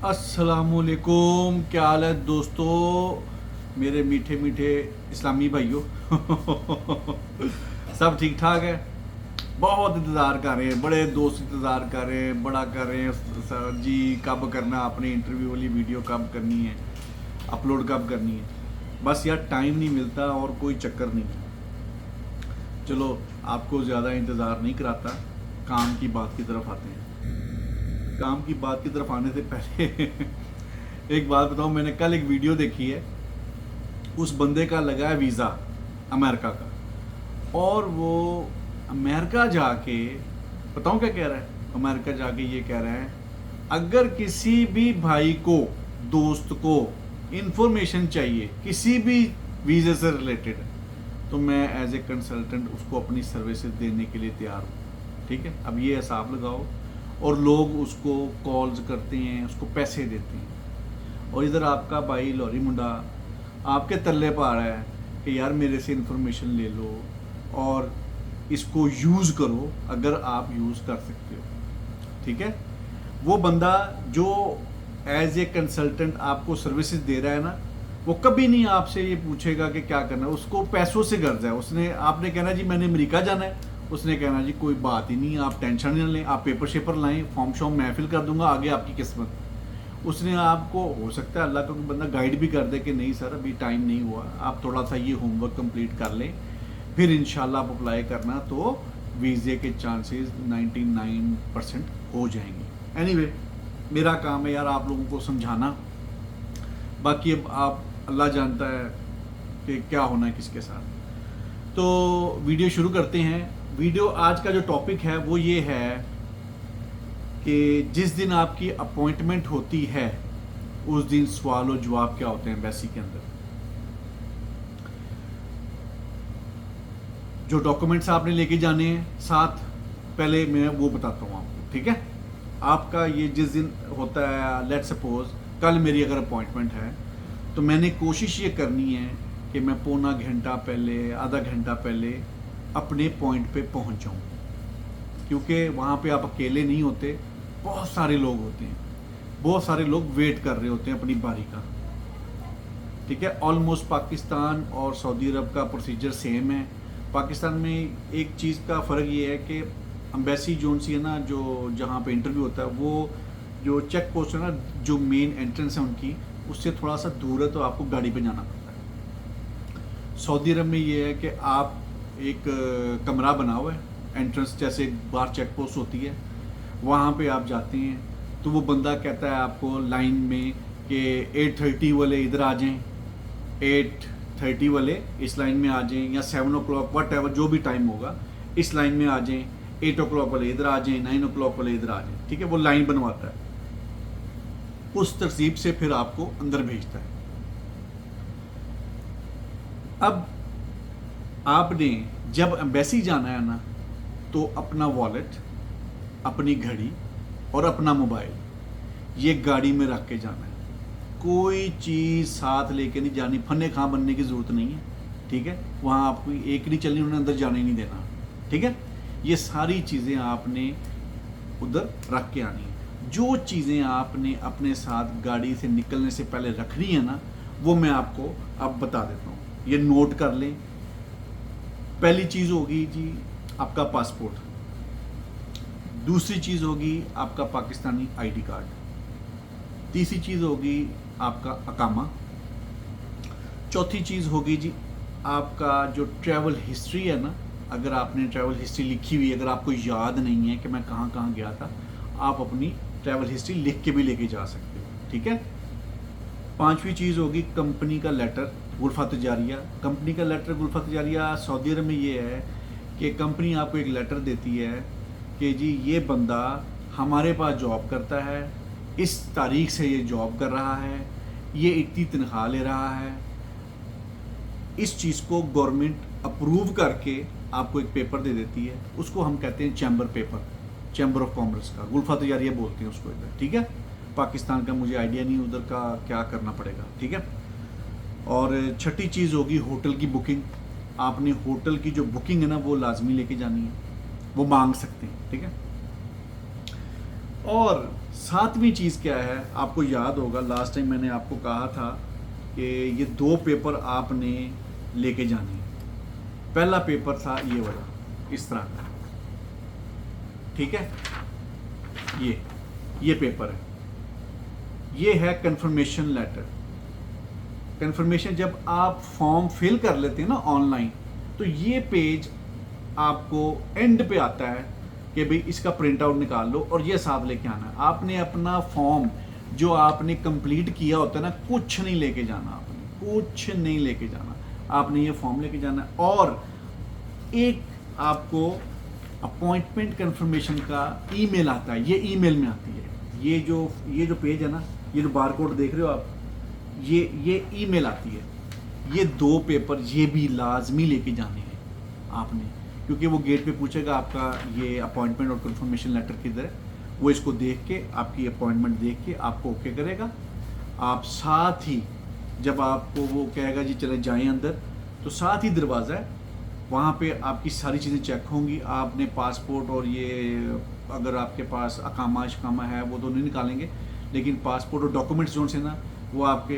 अस्सलामुअलैकुम, क्या हाल है दोस्तों, मेरे मीठे मीठे इस्लामी भाइयों। सब ठीक ठाक है। बहुत इंतज़ार कर रहे हैं, बड़े दोस्त इंतज़ार कर रहे हैं, बड़ा कर रहे हैं सर जी, कब करना आपने इंटरव्यू वाली वीडियो, कब करनी है, अपलोड कब करनी है। बस यार टाइम नहीं मिलता और कोई चक्कर नहीं है। चलो आपको ज़्यादा इंतज़ार नहीं कराता, काम की बात की तरफ आते हैं। काम की बात की तरफ आने से पहले एक बात बताऊं, मैंने कल एक वीडियो देखी है। उस बंदे का लगा है वीज़ा अमेरिका का, और वो अमेरिका जाके, बताऊं क्या कह रहा है, अमेरिका जाके ये कह रहा है, अगर किसी भी भाई को, दोस्त को इंफॉर्मेशन चाहिए किसी भी वीज़े से रिलेटेड, तो मैं एज ए कंसल्टेंट उसको अपनी सर्विसेज देने के लिए तैयार हूँ। ठीक है, अब ये हिसाब लगाओ। और लोग उसको कॉल्स करते हैं, उसको पैसे देते हैं, और इधर आपका भाई लॉरी मुंडा आपके तल्ले पा रहा है कि यार मेरे से इन्फॉर्मेशन ले लो और इसको यूज़ करो अगर आप यूज़ कर सकते हो। ठीक है, वो बंदा जो एज ए कंसल्टेंट आपको सर्विसेज दे रहा है ना, वो कभी नहीं आपसे ये पूछेगा कि क्या करना है, उसको पैसों से गर्ज है। उसने, आपने कहना जी मैंने अमेरिका जाना है, उसने कहना जी कोई बात ही नहीं, आप टेंशन नहीं लें, आप पेपर शेपर लाएं, फॉर्म शॉर्म मैं फिल कर दूंगा, आगे आपकी किस्मत। उसने आपको, हो सकता है अल्लाह का कोई बंदा गाइड भी कर दे कि नहीं सर अभी टाइम नहीं हुआ, आप थोड़ा सा ये होमवर्क कंप्लीट कर लें, फिर इंशाल्लाह आप अप्लाई करना, तो वीज़े के चांसेस 99% हो जाएंगे। एनीवे, मेरा काम है यार आप लोगों को समझाना, बाकी अब आप, अल्लाह जानता है कि क्या होना है किसके साथ। तो वीडियो शुरू करते हैं। वीडियो आज का जो टॉपिक है वो ये है कि जिस दिन आपकी अपॉइंटमेंट होती है उस दिन सवाल और जवाब क्या होते हैं एम्बेसी के अंदर। जो डॉक्यूमेंट्स आपने लेके जाने हैं साथ, पहले मैं वो बताता हूँ आपको। ठीक है, आपका ये जिस दिन होता है, लेट्स सपोज कल मेरी अगर अपॉइंटमेंट है, तो मैंने कोशिश ये करनी है कि मैं पौना घंटा पहले, आधा घंटा पहले अपने पॉइंट पे पहुंच जाऊं, क्योंकि वहाँ पे आप अकेले नहीं होते, बहुत सारे लोग होते हैं, बहुत सारे लोग वेट कर रहे होते हैं अपनी बारी का। ठीक है, ऑलमोस्ट पाकिस्तान और सऊदी अरब का प्रोसीजर सेम है। पाकिस्तान में एक चीज़ का फ़र्क ये है कि अम्बेसी जोन सी है ना, जो जहाँ पे इंटरव्यू होता है, वो जो चेक पोस्ट है ना, जो मेन एंट्रेंस है उनकी, उससे थोड़ा सा दूर है, तो आपको गाड़ी पे जाना पड़ता है। सऊदी अरब में ये है कि आप एक कमरा बना हुआ है, एंट्रेंस जैसे बाहर चेक पोस्ट होती है, वहाँ पे आप जाते हैं, तो वो बंदा कहता है आपको लाइन में कि 8:30 वाले इधर आ जाएं, 8:30 वाले इस लाइन में आ जाएं, या 7 o'clock वट एवर जो भी टाइम होगा इस लाइन में आ जाएं, 8 o'clock वाले इधर आ जाएं, 9 o'clock वाले इधर आ जाएं। ठीक है, वो लाइन बनवाता है, उस तरतीब से फिर आपको अंदर भेजता है। अब आपने जब एम्बेसी जाना है ना, तो अपना वॉलेट, अपनी घड़ी और अपना मोबाइल ये गाड़ी में रख के जाना है। कोई चीज़ साथ लेके नहीं जानी, फन्ने खां बनने की ज़रूरत नहीं है। ठीक है, वहाँ आपको एक नहीं चलनी, उन्हें अंदर जाने नहीं देना। ठीक है, ये सारी चीज़ें आपने उधर रख के आनी है। जो चीज़ें आपने अपने साथ गाड़ी से निकलने से पहले रखनी है ना, वो मैं आपको अब बता देता हूँ, ये नोट कर लें। पहली चीज़ होगी जी आपका पासपोर्ट, दूसरी चीज़ होगी आपका पाकिस्तानी आईडी कार्ड, तीसरी चीज़ होगी आपका अकामा, चौथी चीज़ होगी जी आपका जो ट्रैवल हिस्ट्री है ना, अगर आपने ट्रैवल हिस्ट्री लिखी हुई, अगर आपको याद नहीं है कि मैं कहाँ कहाँ गया था, आप अपनी ट्रैवल हिस्ट्री लिख के भी लेके जा सकते हो। ठीक है, पांचवी चीज़ होगी कंपनी का लेटर गुरफा तजारिया। कंपनी का लेटर गुरफा तजारिया सऊदी अरब में ये है कि कंपनी आपको एक लेटर देती है कि जी ये बंदा हमारे पास जॉब करता है, इस तारीख से ये जॉब कर रहा है, ये इतनी तनख्वाह ले रहा है। इस चीज़ को गवर्नमेंट अप्रूव करके आपको एक पेपर दे देती है, उसको हम कहते हैं chamber paper, chamber of commerce का गुरफा तजारिया बोलते हैं उसको इधर। ठीक है, पाकिस्तान का मुझे आइडिया नहीं उधर का क्या करना पड़ेगा। ठीक है, और छठी चीज़ होगी होटल की बुकिंग। आपने होटल की जो बुकिंग है ना, वो लाजमी लेके जानी है, वो मांग सकते हैं। ठीक है, और सातवीं चीज़ क्या है, आपको याद होगा लास्ट टाइम मैंने आपको कहा था कि ये 2 पेपर आपने लेके जाने हैं। पहला पेपर था ये वाला, इस तरह का, ठीक है, ये पेपर है, ये है कंफर्मेशन लेटर। कंफर्मेशन जब आप फॉर्म फिल कर लेते हैं ना ऑनलाइन, तो ये पेज आपको एंड पे आता है कि भाई इसका प्रिंट आउट निकाल लो और ये साथ लेके आना है। आपने अपना फॉर्म जो आपने कंप्लीट किया होता है ना, कुछ नहीं लेके जाना, आपने कुछ नहीं लेके जाना, आपने ये फॉर्म लेके जाना है। और एक आपको अपॉइंटमेंट कंफर्मेशन का ईमेल आता है, ये ईमेल में आती है, ये जो पेज है ना, ये जो बारकोड देख रहे हो आप, ये ईमेल आती है। ये 2 पेपर ये भी लाजमी लेके जाने हैं आपने, क्योंकि वो गेट पे पूछेगा आपका ये अपॉइंटमेंट और कंफर्मेशन लेटर किधर है। वो इसको देख के, आपकी अपॉइंटमेंट देख के आपको ओके करेगा। आप साथ ही जब आपको वो कहेगा जी चले जाएं अंदर, तो साथ ही दरवाज़ा है, वहाँ पे आपकी सारी चीज़ें चेक होंगी। आपने पासपोर्ट और ये अगर आपके पास अकामा शकामा है वो तो नहीं निकालेंगे, लेकिन पासपोर्ट और डॉक्यूमेंट्स जो से ना वो आपके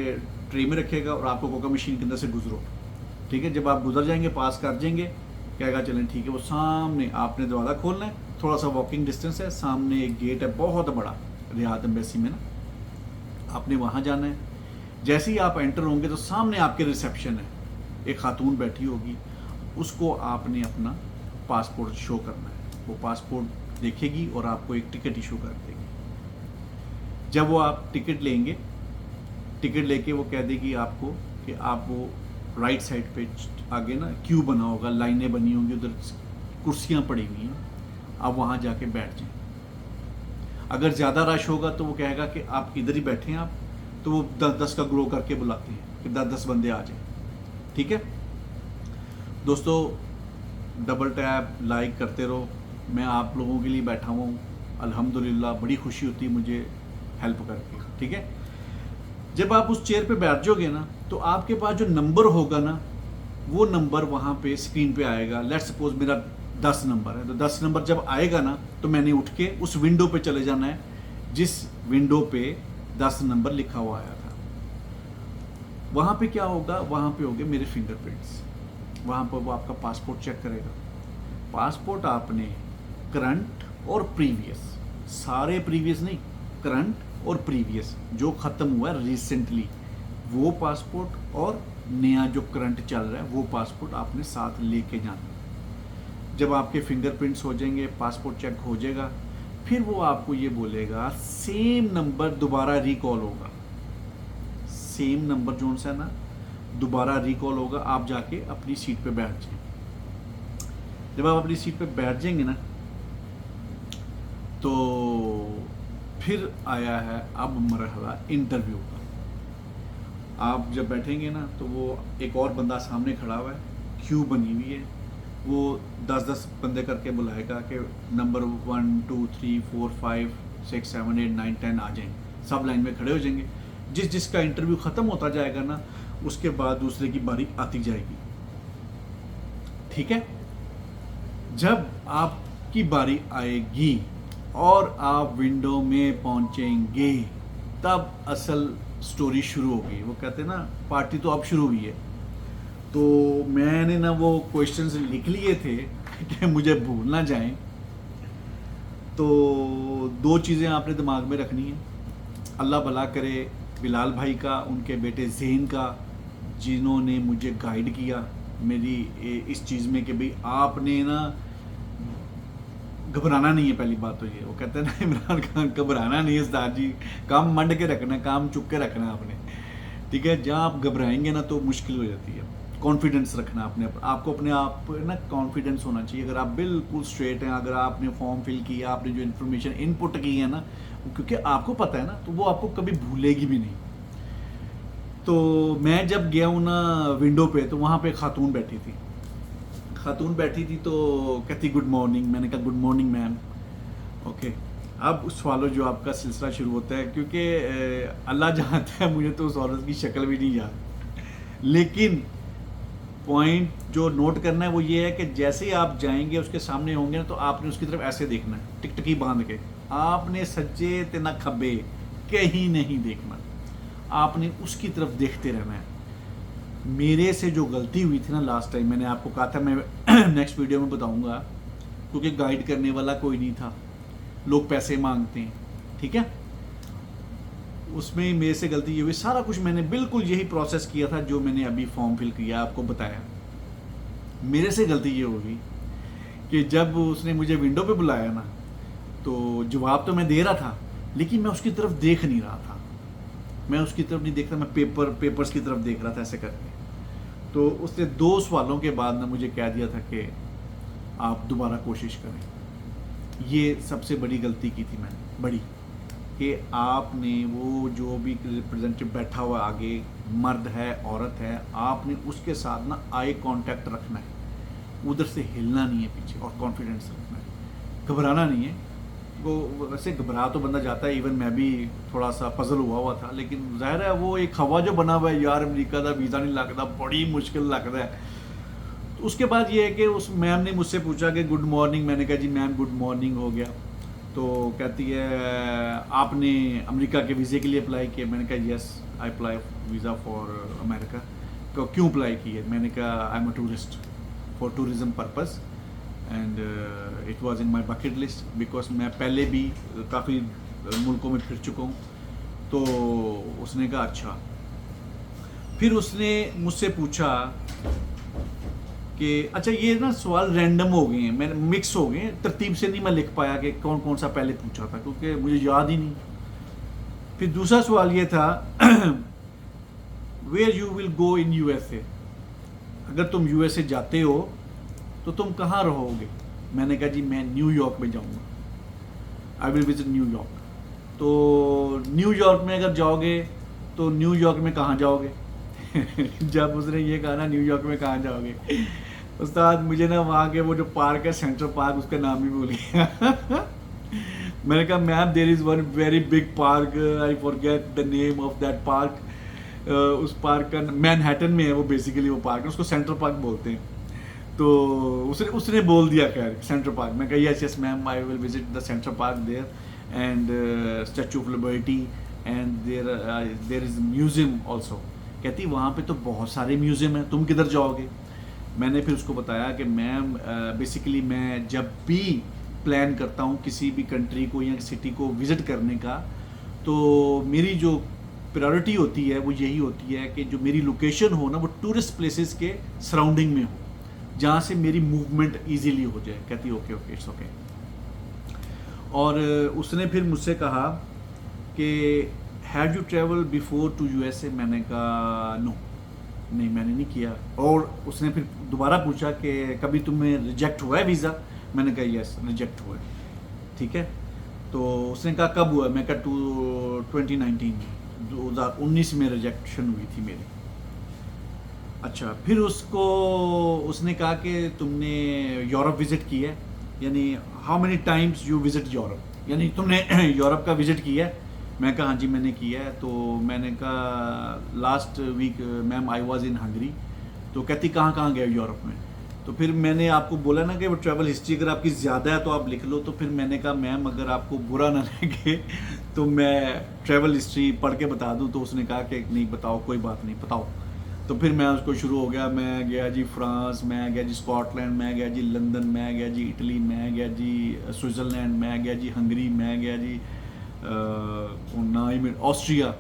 ट्रे में रखेगा और आपको कोका मशीन के अंदर से गुजरो, ठीक है। जब आप गुजर जाएंगे, पास कर जाएंगे, कहेगा चलें ठीक है, वो सामने आपने दरवाज़ा खोलना है, थोड़ा सा वॉकिंग डिस्टेंस है, सामने एक गेट है बहुत बड़ा रियाद एम्बेसी में ना, आपने वहाँ जाना है। जैसे ही आप एंटर होंगे तो सामने आपके रिसेप्शन है, एक खातून बैठी होगी, उसको आपने अपना पासपोर्ट शो करना है। वो पासपोर्ट देखेगी और आपको एक टिकट इशू कर देगी। जब वो आप टिकट लेंगे, टिकट लेके वो कह देगी आपको कि आप वो राइट साइड पे आगे ना क्यू बना होगा, लाइनें बनी होंगी, उधर कुर्सियाँ पड़ी हुई हैं, आप वहाँ जाके बैठ जाएं। अगर ज़्यादा रश होगा तो वो कहेगा कि आप इधर ही बैठे हैं आप, तो वो 10-10 का ग्रो करके बुलाते हैं कि 10-10 बंदे आ जाएं, ठीक है। दोस्तों डबल टैप लाइक करते रहो, मैं आप लोगों के लिए बैठा हुआ हूँ, अल्हम्दुलिल्लाह बड़ी खुशी होती है मुझे हेल्प करके, ठीक है। जब आप उस चेयर पे बैठ जाओगे ना, तो आपके पास जो नंबर होगा ना, वो नंबर वहाँ पे स्क्रीन पे आएगा। लेट्स सपोज मेरा 10 नंबर है, तो 10 नंबर जब आएगा ना, तो मैंने उठ के उस विंडो पे चले जाना है जिस विंडो पे 10 नंबर लिखा हुआ आया था। वहाँ पे क्या होगा, वहाँ पे होंगे मेरे फिंगरप्रिंट्स, वहाँ पर वो आपका पासपोर्ट चेक करेगा। पासपोर्ट आपने करंट और प्रीवियस, सारे प्रीवियस नहीं, करंट और प्रीवियस जो ख़त्म हुआ है रिसेंटली, वो पासपोर्ट और नया जो करंट चल रहा है वो पासपोर्ट आपने साथ लेके जाना। जब आपके फिंगरप्रिंट्स हो जाएंगे, पासपोर्ट चेक हो जाएगा, फिर वो आपको ये बोलेगा सेम नंबर दोबारा रिकॉल होगा, सेम नंबर जो सा है ना दोबारा रिकॉल होगा, आप जाके अपनी सीट पे बैठ जाएं। जब आप अपनी सीट पे बैठ जाएंगे ना, तो फिर आया है अब मरहला इंटरव्यू का। आप जब बैठेंगे ना, तो वो एक और बंदा सामने खड़ा हुआ है, क्यू बनी हुई है, वो 10-10 बंदे करके बुलाएगा कि नंबर 1 2 3 4 5 6 7 8 9 10 आ जाएं, सब लाइन में खड़े हो जाएंगे। जिसका इंटरव्यू ख़त्म होता जाएगा ना, उसके बाद दूसरे की बारी आती जाएगी, ठीक है। जब आपकी बारी आएगी और आप विंडो में पहुंचेंगे, तब असल स्टोरी शुरू होगी। वो कहते हैं ना पार्टी तो अब शुरू हुई है। तो मैंने ना वो क्वेश्चंस लिख लिए थे कि मुझे भूल ना जाएं। तो 2 चीज़ें आपने दिमाग में रखनी है, अल्लाह भला करे बिलाल भाई का, उनके बेटे ज़ेन का, जिन्होंने मुझे गाइड किया मेरी इस चीज़ में कि भाई आपने ना घबराना नहीं है। पहली बात तो ये, वो कहते हैं ना इमरान खान घबराना नहीं है उस्ताद जी, काम मंड के रखना, काम चुप के रखना आपने, ठीक है। जहाँ आप घबराएंगे ना तो मुश्किल हो जाती है। कॉन्फिडेंस रखना आपको अपने आप ना कॉन्फिडेंस होना चाहिए। अगर आप बिल्कुल स्ट्रेट हैं, अगर आपने फॉर्म फिल किया, आपने जो इन्फॉर्मेशन इनपुट की है ना, क्योंकि आपको पता है ना, तो वो आपको कभी भूलेगी भी नहीं। तो मैं जब गया हूँ ना विंडो पे, तो वहाँ पे खातून बैठी थी, तो कहती गुड मॉर्निंग। मैंने कहा गुड मॉर्निंग मैम, ओके। अब उस फॉलो जो आपका सिलसिला शुरू होता है, क्योंकि अल्लाह जानता है मुझे तो उस औरत की शक्ल भी नहीं याद, लेकिन पॉइंट जो नोट करना है वो ये है कि जैसे ही आप जाएंगे उसके सामने होंगे ना, तो आपने उसकी तरफ ऐसे देखना है, टिकटकी बांध के। आपने सज्जे ते ना खब्बे कहीं नहीं देखना, आपने उसकी तरफ देखते रहना है। मेरे से जो गलती हुई थी ना लास्ट टाइम, मैंने आपको कहा था मैं नेक्स्ट वीडियो में बताऊंगा, क्योंकि गाइड करने वाला कोई नहीं था, लोग पैसे मांगते हैं, ठीक है। उसमें मेरे से गलती ये हुई, सारा कुछ मैंने बिल्कुल यही प्रोसेस किया था जो मैंने अभी फॉर्म फिल किया, आपको बताया। मेरे से गलती ये होगी कि जब उसने मुझे विंडो पे बुलाया ना, तो जवाब तो मैं दे रहा था, लेकिन मैं उसकी तरफ देख नहीं रहा था, मैं उसकी तरफ नहीं देख रहा, मैं पेपर्स की तरफ देख रहा था ऐसे करके। तो उसने 2 सवालों के बाद ना मुझे कह दिया था कि आप दोबारा कोशिश करें। ये सबसे बड़ी गलती की थी मैंने, बड़ी, कि आपने वो जो भी रिप्रेजेंटेटिव बैठा हुआ आगे, मर्द है औरत है, आपने उसके साथ ना आई कांटेक्ट रखना है, उधर से हिलना नहीं है पीछे, और कॉन्फिडेंस रखना है, घबराना नहीं है। वो वैसे घबरा तो बंदा जाता है, इवन मैं भी थोड़ा सा पजल हुआ था, लेकिन जाहिर है वो एक हवा जो बना हुआ है यार, अमेरिका का वीज़ा नहीं लगता, बड़ी मुश्किल लगता है। तो उसके बाद ये है कि उस मैम ने मुझसे पूछा कि गुड मॉर्निंग, मैंने कहा जी मैम गुड मॉर्निंग हो गया। तो कहती है आपने अमेरिका के वीज़े के लिए अप्लाई किया, मैंने कहा yes I apply visa for America. क्यों अप्लाई किया, मैंने कहा I am a tourist for tourism purpose and it was in my bucket list, because मैं पहले भी काफ़ी मुल्कों में फिर चुका हूँ। तो उसने कहा अच्छा। फिर उसने मुझसे पूछा कि अच्छा, ये ना सवाल रैंडम हो गए हैं, मैंने मिक्स हो गए हैं, तरतीब से नहीं मैं लिख पाया कि कौन कौन सा पहले पूछा था, क्योंकि मुझे याद ही नहीं। फिर दूसरा सवाल ये था where you will go in USA, अगर तुम यूएसए जाते हो तो तुम कहाँ रहोगे। मैंने कहा जी मैं न्यूयॉर्क में जाऊँगा, आई विल विजिट न्यूयॉर्क। तो न्यूयॉर्क में अगर जाओगे तो न्यूयॉर्क में कहाँ जाओगे जब उसने ये कहा ना न्यूयॉर्क में कहाँ जाओगे, उस्ताद मुझे ना वहाँ के वो जो पार्क है सेंट्रल पार्क, उसका नाम ही भूल गया मैंने कहा ma'am there is one very big park, I forget the name of that park. उस पार्क का मैनहट्टन में है वो, बेसिकली वो पार्क है, उसको सेंट्रल पार्क बोलते हैं। तो उसने बोल दिया खैर सेंट्रल पार्क। मैं कहा yes yes ma'am I will visit the Central Park there and Statue of Liberty and there is museum also. कहती वहाँ पे तो बहुत सारे म्यूजियम हैं, तुम किधर जाओगे। मैंने फिर उसको बताया कि मैम बेसिकली मैं जब भी प्लान करता हूँ किसी भी कंट्री को या सिटी को विज़िट करने का, तो मेरी जो प्रायोरिटी होती है वो यही होती है कि जो मेरी लोकेशन हो ना वो टूरिस्ट प्लेसेस के सराउंडिंग में हो, जहाँ से मेरी मूवमेंट इजीली हो जाए। कहती ओके ओके इट्स ओके। और उसने फिर मुझसे कहा कि had you travel before to USA. मैंने कहा नो, नहीं मैंने नहीं किया। और उसने फिर दोबारा पूछा कि कभी तुम्हें रिजेक्ट हुआ है वीज़ा। मैंने कहा यस रिजेक्ट हुआ है। ठीक है, तो उसने कहा कब हुआ। मैं कहा 2019 में रिजेक्शन हुई थी मेरी। अच्छा, फिर उसने कहा कि तुमने यूरोप विज़िट किया है, यानी how many times you visit Europe, यानी तुमने यूरोप का विज़िट किया है। मैं कहा हाँ जी मैंने किया है। तो मैंने कहा last week ma'am I was in Hungary. तो कहती कहाँ गए यूरोप में। तो फिर मैंने आपको बोला ना कि वो ट्रैवल हिस्ट्री अगर आपकी ज़्यादा है तो आप लिख लो। तो फिर मैंने कहा मैम अगर आपको बुरा ना लगे तो मैं ट्रैवल हिस्ट्री पढ़ के बता दूँ। तो उसने कहा कि नहीं बताओ, कोई बात नहीं बताओ। तो फिर मैं उसको शुरू हो गया, मैं गया जी फ्रांस, मैं गया जी स्कॉटलैंड, मैं गया जी लंदन, मैं गया जी इटली, मैं गया जी स्विट्ज़रलैंड, मैं गया जी हंगरी, मैं गया जी ऑस्ट्रिया।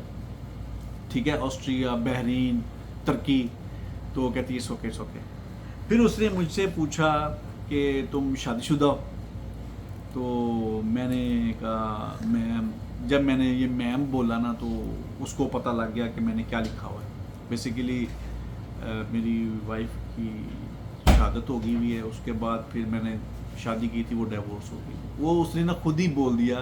ठीक है, ऑस्ट्रिया, बहरीन, तुर्की। तो कहती है सोके सोके। फिर उसने मुझसे पूछा कि तुम शादीशुदा हो। तो मैंने कहा मैम, जब मैंने ये मैम बोला ना तो उसको पता लग गया कि मैंने क्या लिखा हुआ है। बेसिकली मेरी वाइफ की शहादत हो गई हुई है, उसके बाद फिर मैंने शादी की थी, वो डिवोर्स हो गई। वो उसने ना खुद ही बोल दिया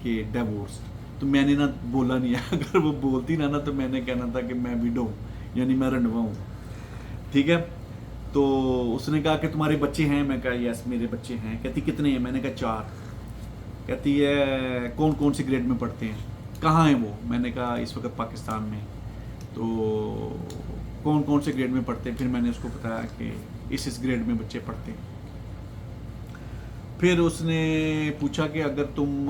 कि डिवोर्स। तो मैंने ना बोला नहीं है अगर वो बोलती ना तो मैंने कहना था कि मैं विडो हूँ, यानी मैं रंडवा हूँ। ठीक है, तो उसने कहा कि तुम्हारे बच्चे हैं। मैं कहा यस मेरे बच्चे हैं। कहती कितने हैं। मैंने कहा 4। कहती है कौन कौन सी ग्रेड में पढ़ते हैं, कहाँ हैं वो। मैंने कहा इस वक्त पाकिस्तान में। तो कौन कौन से ग्रेड में पढ़ते हैं। फिर मैंने उसको बताया कि इस ग्रेड में बच्चे पढ़ते हैं। फिर उसने पूछा कि अगर तुम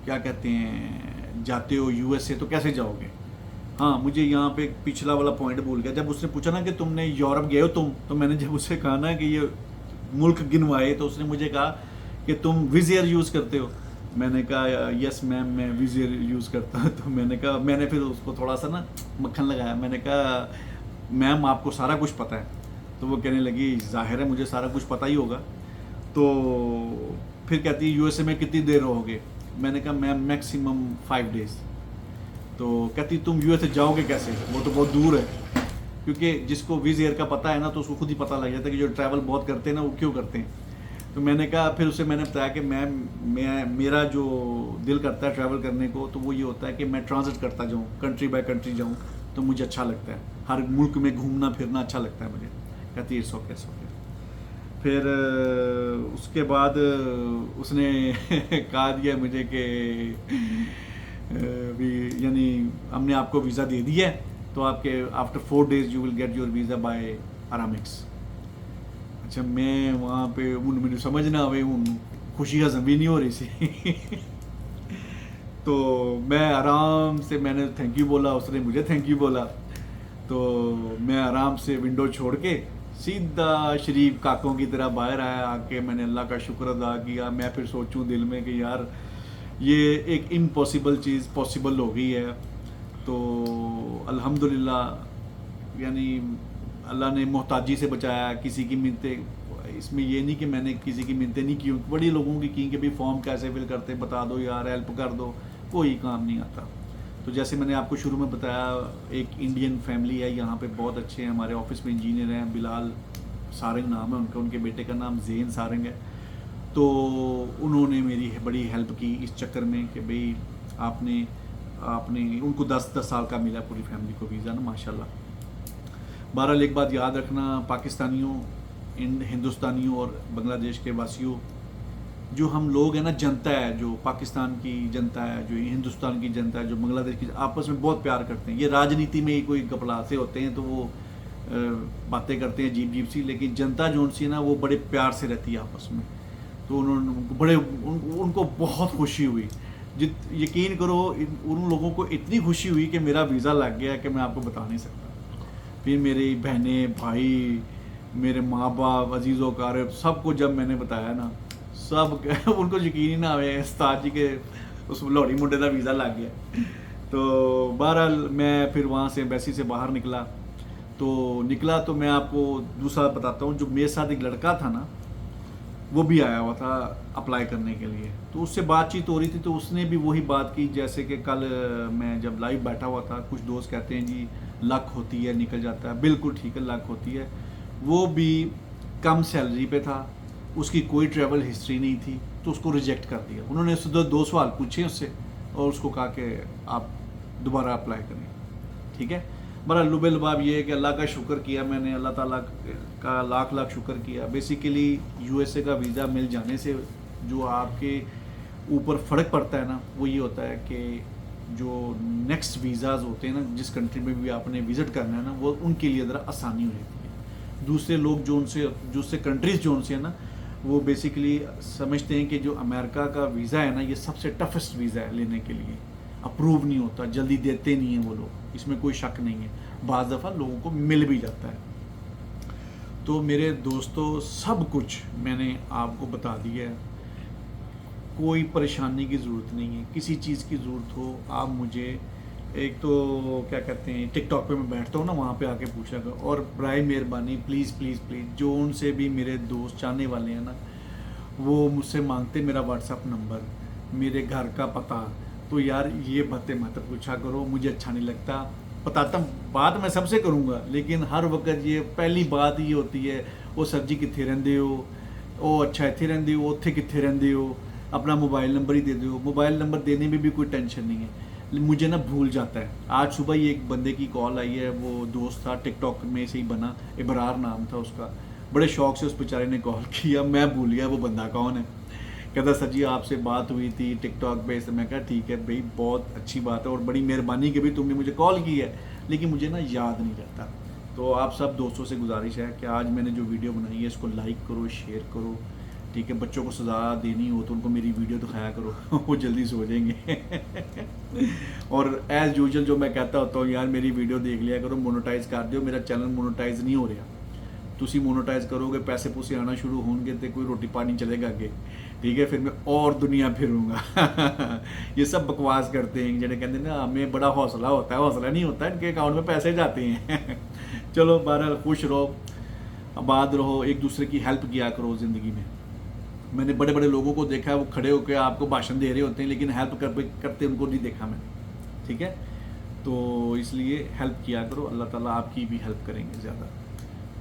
क्या कहते हैं जाते हो यूएसए तो कैसे जाओगे। हाँ, मुझे यहाँ पे पिछला वाला पॉइंट भूल गया। जब उसने पूछा ना कि तुमने यूरोप गए हो तुम, तो मैंने जब उससे कहा ना कि ये मुल्क गिनवाए, तो उसने मुझे कहा कि तुम विज़ेयर यूज़ करते हो। मैंने कहा यस मैम, मैं विज़ेयर यूज़ करता हूँ। तो मैंने फिर उसको थोड़ा सा ना मक्खन लगाया। मैंने कहा मैम आपको सारा कुछ पता है। तो वो कहने लगी जाहिर है मुझे सारा कुछ पता ही होगा। तो फिर कहती है यूएसए में कितनी देर रहोगे। मैंने कहा मैम मैक्सिमम 5 डेज़। तो कहती तुम यूएसए जाओगे कैसे, वो तो बहुत दूर है। क्योंकि जिसको विज़ेयर का पता है ना, तो उसको खुद ही पता लग जाता है कि जो ट्रैवल बहुत करते हैं ना वो क्यों करते हैं। तो मैंने कहा, फिर उससे मैंने बताया कि मैं मेरा जो दिल करता है ट्रैवल करने को, तो वो ये होता है कि मैं ट्रांजिट करता जाऊँ, कंट्री बाय कंट्री जाऊँ, तो मुझे अच्छा लगता है। हर मुल्क में घूमना फिरना अच्छा लगता है मुझे। कहती इट्स ओके इट्स ओके। फिर उसके बाद उसने कहा दिया मुझे कि भी यानी हमने आपको वीज़ा दे दिया है, तो आपके after 4 days you will get your visa by Aramex. अच्छा, मैं वहाँ पे मुझे समझ ना आवे, खुशी हज़म भी नहीं हो रही सी। तो मैं आराम से मैंने थैंक यू बोला, उसने मुझे थैंक यू बोला। तो मैं आराम से विंडो छोड़ के सीधा शरीफ काकों की तरह बाहर आया। आके मैंने अल्लाह का शुक्र अदा किया। मैं फिर सोचूं दिल में कि यार ये एक इम्पॉसिबल चीज़ पॉसिबल हो गई है। तो अल्हम्दुलिल्लाह, यानी अल्लाह ने मोहताजी से बचाया। किसी की मिन्नतें, इसमें ये नहीं कि मैंने किसी की मिन्नतें नहीं की, बड़ी लोगों की कि भाई फॉर्म कैसे फिल करते, बता दो यार, हेल्प कर दो, कोई काम नहीं आता। तो जैसे मैंने आपको शुरू में बताया, एक इंडियन फैमिली है यहाँ पे, बहुत अच्छे हैं। हमारे ऑफिस में इंजीनियर हैं, बिलाल सारंग नाम है उनका, उनके बेटे का नाम ज़ेन सारंग है। तो उन्होंने मेरी बड़ी हेल्प की इस चक्कर में कि भाई आपने उनको 10 साल का मिला पूरी फैमिली को वीज़ा ना, माशाल्लाह। बहरहाल एक बात याद रखना पाकिस्तानियों, हिंदुस्तानियों और बांग्लादेश के वासियों, जो हम लोग हैं ना, जनता है, जो पाकिस्तान की जनता है, जो हिंदुस्तान की जनता है, जो बांग्लादेश की, आपस में बहुत प्यार करते हैं। ये राजनीति में ही कोई गपलासे होते हैं तो वो बातें करते हैं अजीब अजीब सी, लेकिन जनता जो सी ना वो बड़े प्यार से रहती है आपस में। तो उनको बहुत खुशी हुई। यकीन करो उन लोगों को इतनी खुशी हुई कि मेरा वीज़ा लग गया कि मैं आपको बता नहीं सकता। फिर मेरी बहनें, भाई, मेरे माँ बाप, अजीज़ व क़ारिब, सबको जब मैंने बताया ना, सब उनको यकीन ही ना आवे उस्ताद जी के उस लौड़ी मुंडे का वीज़ा लग गया। तो बहरहाल मैं फिर वहाँ से एम्बेसी से बाहर निकला। तो मैं आपको दूसरा बताता हूँ। जो मेरे साथ एक लड़का था ना, वो भी आया हुआ था अप्लाई करने के लिए। तो उससे बातचीत हो रही थी, तो उसने भी वही बात की जैसे कि कल मैं जब लाइव बैठा हुआ था। कुछ दोस्त कहते हैं जी लक होती है, निकल जाता है। बिल्कुल ठीक है, लक होती है। वो भी कम सैलरी पे था, उसकी कोई ट्रैवल हिस्ट्री नहीं थी, तो उसको रिजेक्ट कर दिया। उन्होंने उससे 2 सवाल पूछे उससे और उसको कहा कि आप दोबारा अप्लाई करें। ठीक है, बड़ा लुबेलबाब ये है कि अल्लाह का शुक्र किया मैंने, अल्लाह ताला का लाख लाख शुक्र किया। बेसिकली यूएसए का वीज़ा मिल जाने से जो आपके ऊपर फ़र्क पड़ता है ना, वो ये होता है कि जो नेक्स्ट वीज़ाज़ होते हैं ना, जिस कंट्री में भी आपने विज़िट करना है ना, वो उनके लिए ज़रा आसानी हो जाती है। दूसरे लोग जो उनसे कंट्रीज़ जो उनसे है ना, वो बेसिकली समझते हैं कि जो अमेरिका का वीज़ा है ना, ये सबसे टफेस्ट वीज़ा है लेने के लिए, अप्रूव नहीं होता, जल्दी देते नहीं हैं वो लोग, इसमें कोई शक नहीं है। बाज़ दफ़ा लोगों को मिल भी जाता है। तो मेरे दोस्तों, सब कुछ मैंने आपको बता दिया है, कोई परेशानी की ज़रूरत नहीं है। किसी चीज़ की ज़रूरत हो आप मुझे, एक तो क्या कहते हैं, टिकटॉक पे मैं बैठता हूँ ना, वहाँ पे आके पूछा करो। और बराए मेहरबानी प्लीज़ प्लीज़ प्लीज़, जो उनसे भी मेरे दोस्त चाहने वाले हैं ना, वो मुझसे मांगते मेरा व्हाट्सअप नंबर, मेरे घर का पता। तो यार ये बातें मत पूछा करो, मुझे अच्छा नहीं लगता। बताता बात मैं सबसे करूँगा, लेकिन हर वक्त ये पहली बात ये होती है, वो सर जी कित्थे रहिंदे हो, ओ अच्छा इत्थे रहिंदे हो, उत्थे कित्थे रहिंदे हो, अपना मोबाइल नंबर ही दे दो। मोबाइल नंबर देने में भी कोई टेंशन नहीं है, मुझे ना भूल जाता है। आज सुबह ही एक बंदे की कॉल आई है, वो दोस्त था, टिकटॉक में से ही बना, इबरार नाम था उसका। बड़े शौक से उस बेचारे ने कॉल किया, मैं भूल गया वो बंदा कौन है। कहता सर जी आपसे बात हुई थी टिकटॉक पे से। मैं कहा ठीक है भाई, बहुत अच्छी बात है और बड़ी मेहरबानी कि भी तुमने मुझे कॉल की है। लेकिन मुझे ना याद नहीं रहता। तो आप सब दोस्तों से गुजारिश है कि आज मैंने जो वीडियो बनाई है इसको लाइक करो, शेयर करो, ठीक है। बच्चों को सजा देनी हो तो उनको मेरी वीडियो दिखाया करो वो जल्दी सो जाएंगे और एज़ यूजुअल जो मैं कहता होता हूँ, यार मेरी वीडियो देख लिया करो, मोनेटाइज कर दियो, मेरा चैनल मोनेटाइज नहीं हो रहा। तुसी मोनेटाइज करोगे, पैसे पूसे आना शुरू होंगे तो कोई रोटी पानी चलेगा आगे, ठीक है। फिर मैं और दुनिया फिरूंगा ये सब बकवास करते हैं जिन्हें कहते हैं ना हमें बड़ा हौसला होता है, हौसला नहीं होता, इनके अकाउंट में पैसे जाते हैं चलो बहरहाल खुश रहो, आबाद रहो, एक दूसरे की हेल्प किया करो ज़िंदगी में। मैंने बड़े बड़े लोगों को देखा है, वो खड़े होकर आपको भाषण दे रहे होते हैं लेकिन हेल्प करते उनको नहीं देखा मैंने, ठीक है। तो इसलिए हेल्प किया करो, अल्लाह ताला आपकी भी हेल्प करेंगे ज़्यादा।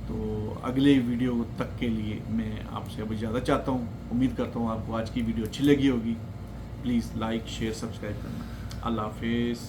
तो अगले वीडियो तक के लिए मैं आपसे अब इजाज़त चाहता हूँ। उम्मीद करता हूँ आपको आज की वीडियो अच्छी लगी होगी। प्लीज़ लाइक शेयर सब्सक्राइब करना। अल्लाह हाफिज़।